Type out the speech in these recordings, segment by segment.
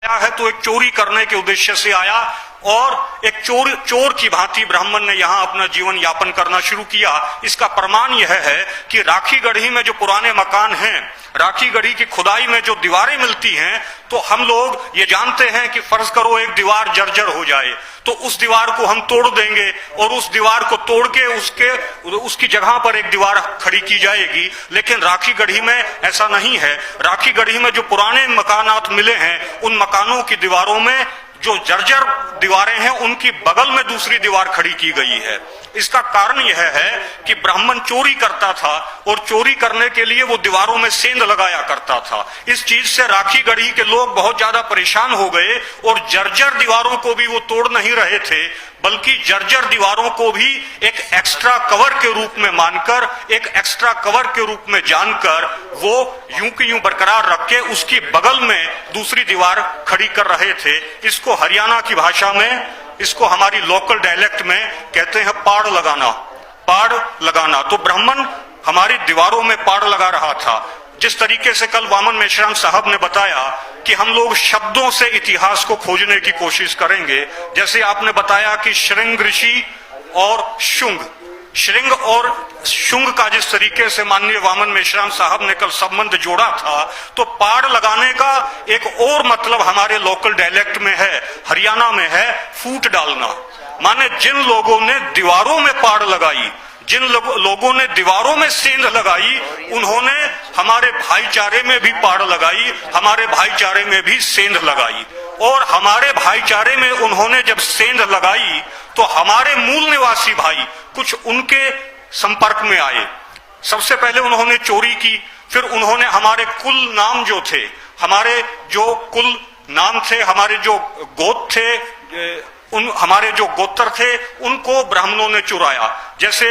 आया है तो एक चोरी करने के उद्देश्य से आया और एक चोर की भांति ब्राह्मण ने यहाँ अपना जीवन यापन करना शुरू किया। इसका प्रमाण यह है कि राखी गढ़ी में जो पुराने मकान हैं, राखी गढ़ी की खुदाई में जो दीवारें मिलती हैं, तो हम लोग ये जानते हैं कि फर्ज करो एक दीवार जर्जर हो जाए तो उस दीवार को हम तोड़ देंगे और उस दीवार को तोड़ के उसकी जगह पर एक दीवार खड़ी की जाएगी। लेकिन राखी गढ़ी में ऐसा नहीं है। राखी गढ़ी में जो पुराने मकानात मिले हैं, उन मकानों की दीवारों में जो जर्जर दीवारें हैं, उनकी बगल में दूसरी दीवार खड़ी की गई है। इसका कारण यह है कि ब्राह्मण चोरी करता था और चोरी करने के लिए वो दीवारों में सेंध लगाया करता था। इस चीज से राखी गढ़ी के लोग बहुत ज्यादा परेशान हो गए और जर्जर दीवारों को भी वो तोड़ नहीं रहे थे, बल्कि जर्जर दीवारों को भी एक एक्स्ट्रा कवर के रूप में मानकर, एक एक्स्ट्रा कवर के रूप में जानकर वो यूं की यूं बरकरार रख के उसकी बगल में दूसरी दीवार खड़ी कर रहे थे। इसको हरियाणा की भाषा में, इसको हमारी लोकल डायलेक्ट में कहते हैं पाड़ लगाना। पाड़ लगाना। तो ब्राह्मण हमारी दीवारों में पाड़ लगा रहा था। जिस तरीके से कल वामन मेश्राम साहब ने बताया कि हम लोग शब्दों से इतिहास को खोजने की कोशिश करेंगे। जैसे आपने बताया कि श्रृंग ऋषि और शुंग, श्रृंग और शुंग का जिस तरीके से माननीय वामन मेश्राम साहब ने कल संबंध जोड़ा था, तो पाड़ लगाने का एक और मतलब हमारे लोकल डायलेक्ट में है, हरियाणा में है, फूट डालना। माने जिन लोगों ने दीवारों में पाड़ लगाई, जिन लोगों ने दीवारों में सेंध लगाई, उन्होंने हमारे भाईचारे में भी पाड़ लगाई, हमारे भाईचारे में भी सेंध लगाई। और हमारे भाईचारे में उन्होंने जब सेंध लगाई तो हमारे मूल निवासी भाई कुछ उनके संपर्क में आए। सबसे पहले उन्होंने चोरी की, फिर उन्होंने हमारे कुल नाम जो थे, हमारे जो कुल नाम थे, हमारे जो गोत्र थे, हमारे जो गोत्र थे, उनको ब्राह्मणों ने चुराया। जैसे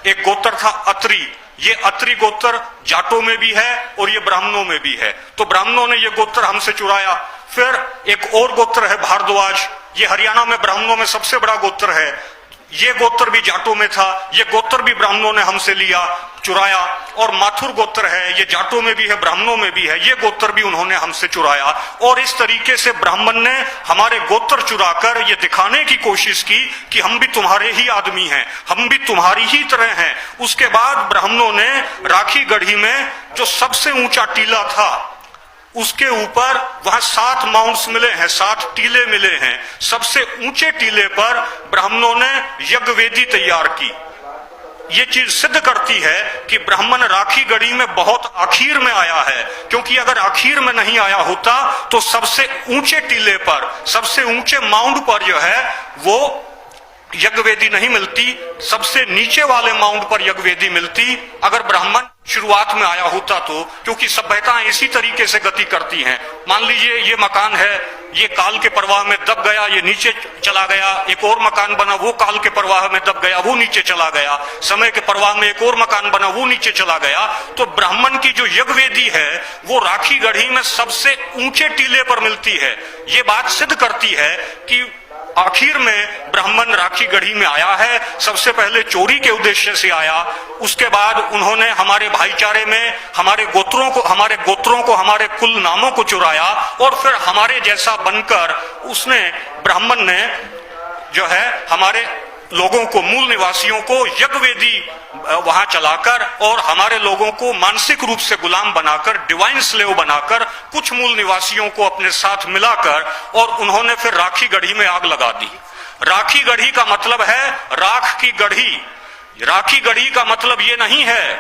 एक गोत्र था अत्री, ये अत्री गोत्र जाटों में भी है और ये ब्राह्मणों में भी है, तो ब्राह्मणों ने ये गोत्र हमसे चुराया। फिर एक और गोत्र है भारद्वाज, ये हरियाणा में ब्राह्मणों में सबसे बड़ा गोत्र है, ये गोत्र भी जाटों में था, ये गोत्र भी ब्राह्मणों ने हमसे लिया, चुराया। और माथुर गोत्र है, ये जाटों में भी है, ब्राह्मणों में भी है, ये गोत्र भी उन्होंने हमसे चुराया। और इस तरीके से ब्राह्मण ने हमारे गोत्र चुराकर ये दिखाने की कोशिश की कि हम भी तुम्हारे ही आदमी हैं, हम भी तुम्हारी ही तरह हैं। उसके बाद ब्राह्मणों ने राखी गढ़ी में जो सबसे ऊंचा टीला था, उसके ऊपर वहां 7 माउंट्स मिले हैं, 7 टीले मिले हैं। सबसे ऊंचे टीले पर ब्राह्मणों ने यज्ञ वेदी तैयार की। ये चीज सिद्ध करती है कि ब्राह्मण राखी गढ़ी में बहुत आखिर में आया है, क्योंकि अगर आखिर में नहीं आया होता तो सबसे ऊंचे टीले पर, सबसे ऊंचे माउंट पर जो है वो यज्ञ वेदी नहीं मिलती, सबसे नीचे वाले माउंट पर यज्ञ वेदी मिलती अगर ब्राह्मण शुरुआत में आया होता तो। क्योंकि सभ्यताएं इसी तरीके से गति करती हैं। मान लीजिए ये मकान है, ये काल के प्रवाह में दब गया, ये नीचे चला गया, एक और मकान बना, वो काल के प्रवाह में दब गया, वो नीचे चला गया, समय के प्रवाह में एक और मकान बना, वो नीचे चला गया। तो ब्राह्मण की जो यज्ञ वेदी है वो राखी गढ़ी में सबसे ऊंचे टीले पर मिलती है। ये बात सिद्ध करती है कि आखिर में ब्राह्मण राखी गढ़ी में आया है। सबसे पहले चोरी के उद्देश्य से आया, उसके बाद उन्होंने हमारे भाईचारे में हमारे गोत्रों को हमारे कुल नामों को चुराया और फिर हमारे जैसा बनकर उसने, ब्राह्मण ने जो है हमारे लोगों को, मूल निवासियों को यज्ञ वेदी वहां चलाकर और हमारे लोगों को मानसिक रूप से गुलाम बनाकर, डिवाइन स्लेव बनाकर, कुछ मूल निवासियों को अपने साथ मिलाकर, और उन्होंने फिर राखी गढ़ी में आग लगा दी। राखी गढ़ी का मतलब है राख की गढ़ी। राखी गढ़ी का मतलब ये नहीं है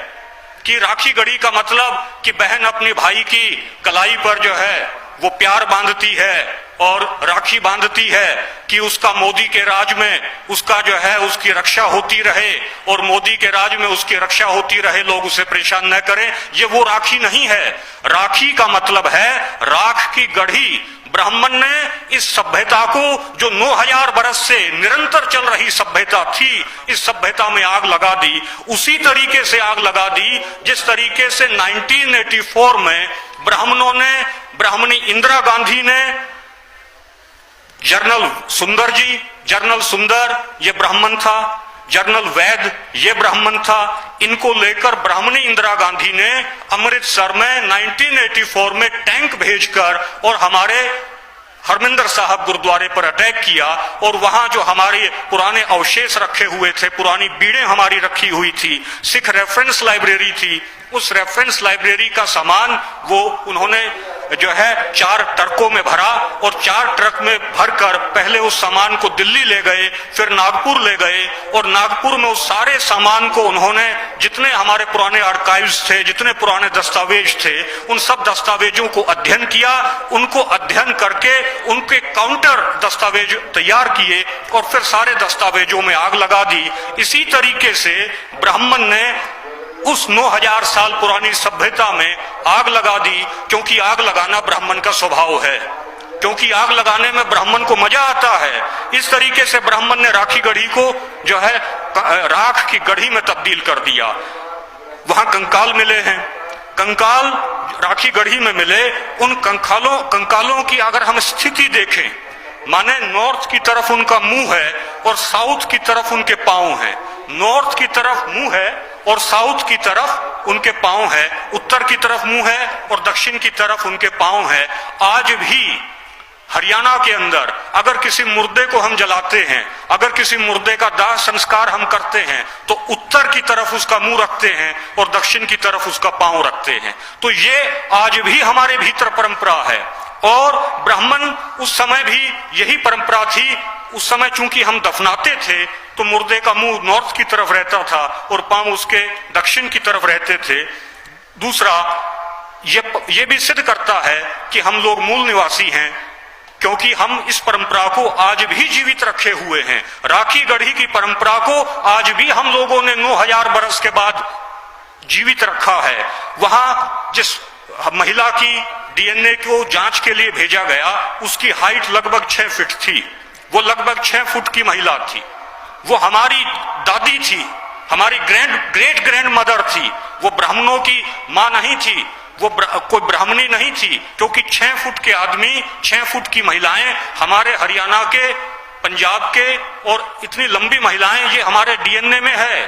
कि राखी गढ़ी का मतलब कि बहन अपनी भाई की कलाई पर जो है वो प्यार बांधती है और राखी बांधती है कि उसका मोदी के राज में उसका जो है उसकी रक्षा होती रहे और मोदी के राज में उसकी रक्षा होती रहे, लोग उसे परेशान न करें। ये वो राखी नहीं है। राखी का मतलब है राख की गढ़ी। ब्राह्मण ने इस सभ्यता को, जो 9000 बरस से निरंतर चल रही सभ्यता थी, इस सभ्यता में आग लगा दी। उसी तरीके से आग लगा दी जिस तरीके से 1984 में ब्राह्मणों ने, ब्राह्मणी इंदिरा गांधी ने, जनरल सुंदर जी, जनरल सुंदर ये ब्राह्मण था, जनरल वैद ये ब्राह्मण था, इनको लेकर ब्राह्मणी इंदिरा गांधी ने अमृतसर में 1984 में टैंक भेजकर और हरमिंदर साहब गुरुद्वारे पर अटैक किया और वहां जो हमारे पुराने अवशेष रखे हुए थे, पुरानी बीड़ें हमारी रखी हुई थी, सिख रेफरेंस लाइब्रेरी थी, उस रेफरेंस लाइब्रेरी का सामान वो उन्होंने जो है 4 ट्रकों में भरा और 4 ट्रक में भरकर पहले उस सामान को दिल्ली ले गए, फिर नागपुर ले गए और नागपुर में उस सारे सामान को उन्होंने, जितने हमारे पुराने आर्काइव्स थे, जितने पुराने दस्तावेज थे, उन सब दस्तावेजों को अध्ययन किया, उनको अध्ययन करके उनके काउंटर दस्तावेज तैयार किए और फिर सारे दस्तावेजों में आग लगा दी। इसी तरीके से ब्राह्मण ने उस 9000 साल पुरानी सभ्यता में आग लगा दी, क्योंकि आग लगाना ब्राह्मण का स्वभाव है, क्योंकि आग लगाने में ब्राह्मण को मजा आता है। इस तरीके से ब्राह्मण ने राखी गढ़ी को जो है राख की गढ़ी में तब्दील कर दिया। वहां कंकाल मिले हैं, कंकाल राखी गढ़ी में मिले। उन कंकालों की अगर हम स्थिति देखें, माने नॉर्थ की तरफ उनका मुंह है और साउथ की तरफ उनके पांव हैं। नॉर्थ की तरफ मुंह है और साउथ की तरफ उनके पांव है, उत्तर की तरफ मुंह है और दक्षिण की तरफ उनके पांव है। आज भी हरियाणा के अंदर अगर किसी मुर्दे को हम जलाते हैं, अगर किसी मुर्दे का दाह संस्कार हम करते हैं, तो उत्तर की तरफ उसका मुंह रखते हैं और दक्षिण की तरफ उसका पांव रखते हैं। तो ये आज भी हमारे भीतर परंपरा है और ब्राह्मण उस समय भी यही परंपरा थी। उस समय चूंकि हम दफनाते थे तो मुर्दे का मुंह नॉर्थ की तरफ रहता था और पांव उसके दक्षिण की तरफ रहते थे। दूसरा, ये भी सिद्ध करता है कि हम लोग मूल निवासी हैं, क्योंकि हम इस परंपरा को आज भी जीवित रखे हुए हैं। राखी गढ़ी की परंपरा को आज भी हम लोगों ने 9000 बरस के बाद जीवित रखा है। वहां जिस महिला की डीएनए को जांच के लिए भेजा गया, उसकी हाइट लगभग 6 फीट थी। वो लगभग 6 फुट की महिला थी। वो हमारी दादी थी, हमारी ग्रेट ग्रैंड मदर थी। वो ब्राह्मणों की मां नहीं थी, वो कोई ब्राह्मणी नहीं थी, क्योंकि 6 फुट के आदमी, 6 फुट की महिलाएं हमारे हरियाणा के, पंजाब के और इतनी लंबी महिलाएं, ये हमारे डीएनए में है।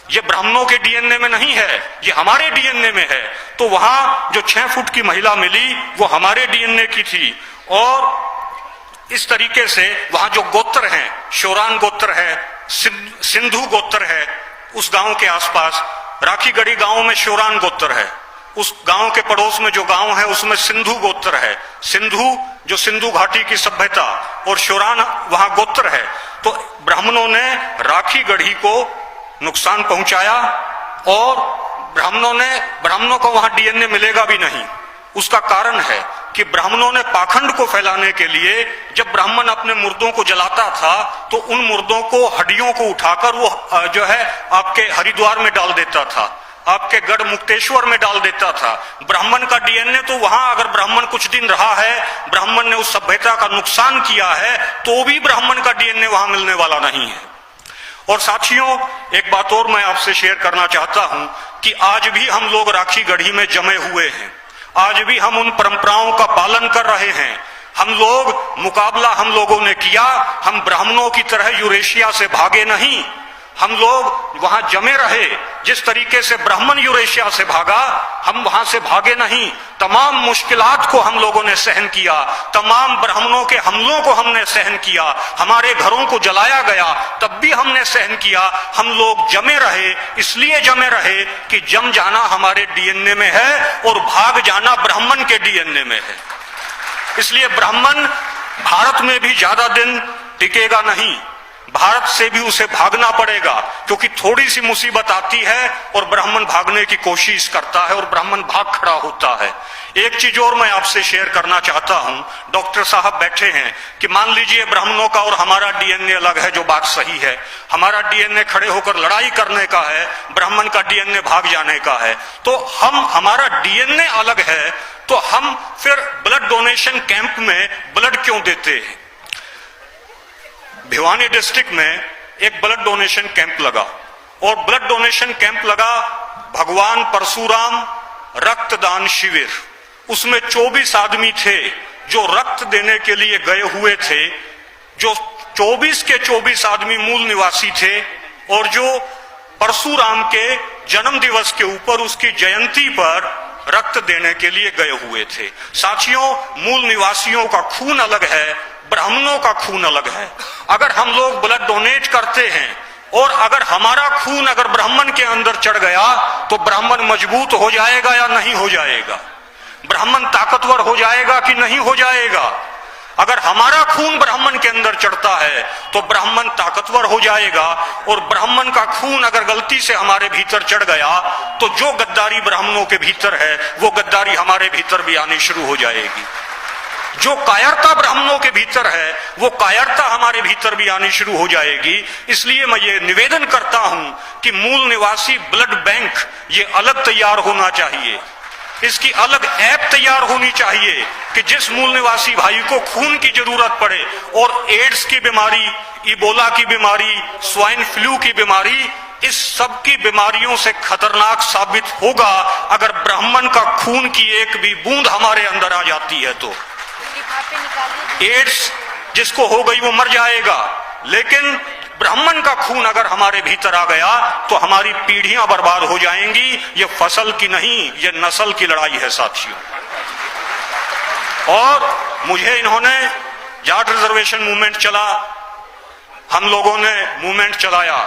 ये ब्राह्मणों के डीएनए में नहीं है, ये हमारे डीएनए में है। तो वहां जो 6 फुट की महिला मिली वो हमारे डीएनए की थी। और इस तरीके से वहां जो गोत्र हैं, शोरान गोत्र है, सिंधु गोत्र है, उस गांव के आसपास राखी गढ़ी गांव में शोरान गोत्र है। उस गांव के पड़ोस में जो गांव है उसमें सिंधु गोत्र है। सिंधु जो सिंधु घाटी की सभ्यता और शोरान वहां गोत्र है। तो ब्राह्मणों ने राखी गढ़ी को नुकसान पहुंचाया और ब्राह्मणों को वहां डीएनए मिलेगा भी नहीं। उसका कारण है कि ब्राह्मणों ने पाखंड को फैलाने के लिए, जब ब्राह्मण अपने मुर्दों को जलाता था तो उन मुर्दों को, हड्डियों को उठाकर वो जो है आपके हरिद्वार में डाल देता था, आपके गढ़ मुक्तेश्वर में डाल देता था। ब्राह्मण का डीएनए तो वहां, अगर ब्राह्मण कुछ दिन रहा है, ब्राह्मण ने उस सभ्यता का नुकसान किया है, तो भी ब्राह्मण का डीएनए वहां मिलने वाला नहीं है। और साथियों, एक बात और मैं आपसे शेयर करना चाहता हूं कि आज भी हम लोग राखी गढ़ी में जमे हुए हैं। आज भी हम उन परंपराओं का पालन कर रहे हैं। हम लोगों ने किया, हम ब्राह्मणों की तरह यूरेशिया से भागे नहीं, हम लोग वहां जमे रहे। जिस तरीके से ब्राह्मण यूरेशिया से भागा, हम वहां से भागे नहीं। तमाम मुश्किलात को हम लोगों ने सहन किया, तमाम ब्राह्मणों के हमलों को हमने सहन किया, हमारे घरों को जलाया गया तब भी हमने सहन किया। हम लोग जमे रहे, इसलिए जमे रहे कि जम जाना हमारे डीएनए में है और भाग जाना ब्राह्मण के डीएनए में है। इसलिए ब्राह्मण भारत में भी ज्यादा दिन टिकेगा नहीं, भारत से भी उसे भागना पड़ेगा, क्योंकि थोड़ी सी मुसीबत आती है और ब्राह्मण भागने की कोशिश करता है और ब्राह्मण भाग खड़ा होता है। एक चीज और मैं आपसे शेयर करना चाहता हूं। डॉक्टर साहब बैठे हैं कि मान लीजिए ब्राह्मणों का और हमारा डीएनए अलग है, जो बात सही है। हमारा डीएनए खड़े होकर लड़ाई करने का है, ब्राह्मण का डीएनए भाग जाने का है। तो हमारा डीएनए अलग है, तो हम फिर ब्लड डोनेशन कैंप में ब्लड क्यों देते हैं? भिवानी डिस्ट्रिक्ट में एक ब्लड डोनेशन कैंप लगा और ब्लड डोनेशन कैंप लगा भगवान परशुराम रक्तदान शिविर। उसमें 24 आदमी थे जो रक्त देने के लिए गए हुए थे। जो 24 के 24 आदमी मूल निवासी थे और जो परशुराम के जन्म दिवस के ऊपर, उसकी जयंती पर रक्त देने के लिए गए हुए थे। साथियों, मूल निवासियों का खून अलग है, ब्राह्मणों का खून अलग है। अगर हम लोग ब्लड डोनेट करते हैं और अगर हमारा खून अगर ब्राह्मण के अंदर चढ़ गया तो ब्राह्मण मजबूत हो जाएगा या नहीं हो जाएगा? ब्राह्मण ताकतवर हो जाएगा कि नहीं हो जाएगा? अगर हमारा खून ब्राह्मण के अंदर चढ़ता है तो ब्राह्मण ताकतवर हो जाएगा, और ब्राह्मण का खून अगर गलती से हमारे भीतर चढ़ गया तो जो गद्दारी ब्राह्मणों के भीतर है वो गद्दारी हमारे भीतर भी आनी शुरू हो जाएगी। जो कायरता ब्राह्मणों के भीतर है वो कायरता हमारे भीतर भी आनी शुरू हो जाएगी। इसलिए मैं ये निवेदन करता हूं कि मूल निवासी ब्लड बैंक ये अलग तैयार होना चाहिए, इसकी अलग ऐप तैयार होनी चाहिए कि जिस मूल निवासी भाई को खून की जरूरत पड़े और एड्स की बीमारी, इबोला की बीमारी, स्वाइन फ्लू की बीमारी, इस सब की बीमारियों से खतरनाक साबित होगा अगर ब्राह्मण का खून की एक भी बूंद हमारे अंदर आ जाती है तो। एड्स जिसको हो गई वो मर जाएगा, लेकिन ब्राह्मण का खून अगर हमारे भीतर आ गया तो हमारी पीढ़ियां बर्बाद हो जाएंगी। ये फसल की नहीं, ये नस्ल की लड़ाई है साथियों। और मुझे इन्होंने जाट रिजर्वेशन मूवमेंट चला, हम लोगों ने मूवमेंट चलाया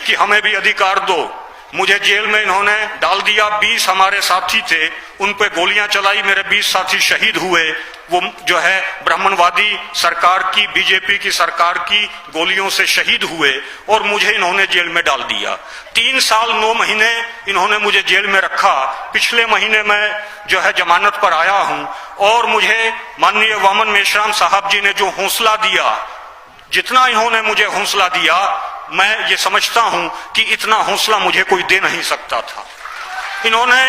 कि हमें भी अधिकार दो। मुझे जेल में इन्होंने डाल दिया। 20 हमारे साथी थे, उन पे गोलियां चलाई, मेरे 20 साथी शहीद हुए। वो जो है ब्राह्मणवादी सरकार की, बीजेपी की सरकार की गोलियों से शहीद हुए और मुझे इन्होंने जेल में डाल दिया। 3 साल 9 महीने इन्होंने मुझे जेल में रखा। पिछले महीने मैं जो है जमानत पर आया हूं और मुझे माननीय वामन मेश्राम साहब जी ने जो हौसला दिया, जितना इन्होंने मुझे हौसला दिया, मैं ये समझता हूं कि इतना हौसला मुझे कोई दे नहीं सकता था। इन्होंने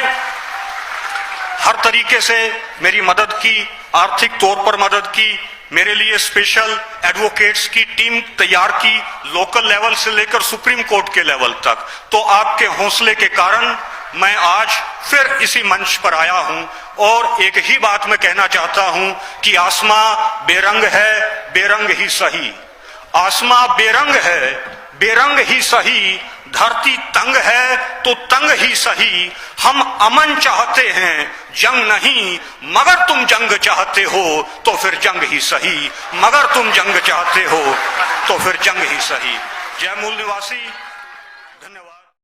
हर तरीके से मेरी मदद की, आर्थिक तौर पर मदद की, मेरे लिए स्पेशल एडवोकेट्स की टीम तैयार की, लोकल लेवल से लेकर सुप्रीम कोर्ट के लेवल तक। तो आपके हौसले के कारण मैं आज फिर इसी मंच पर आया हूं और एक ही बात मैं कहना चाहता हूं कि आसमां बेरंग है, बेरंग ही सही। आसमां बेरंग है, बेरंग ही सही। धरती तंग है तो तंग ही सही। हम अमन चाहते हैं, जंग नहीं। मगर तुम जंग चाहते हो तो फिर जंग ही सही। मगर तुम जंग चाहते हो तो फिर जंग ही सही। जय मूल निवासी।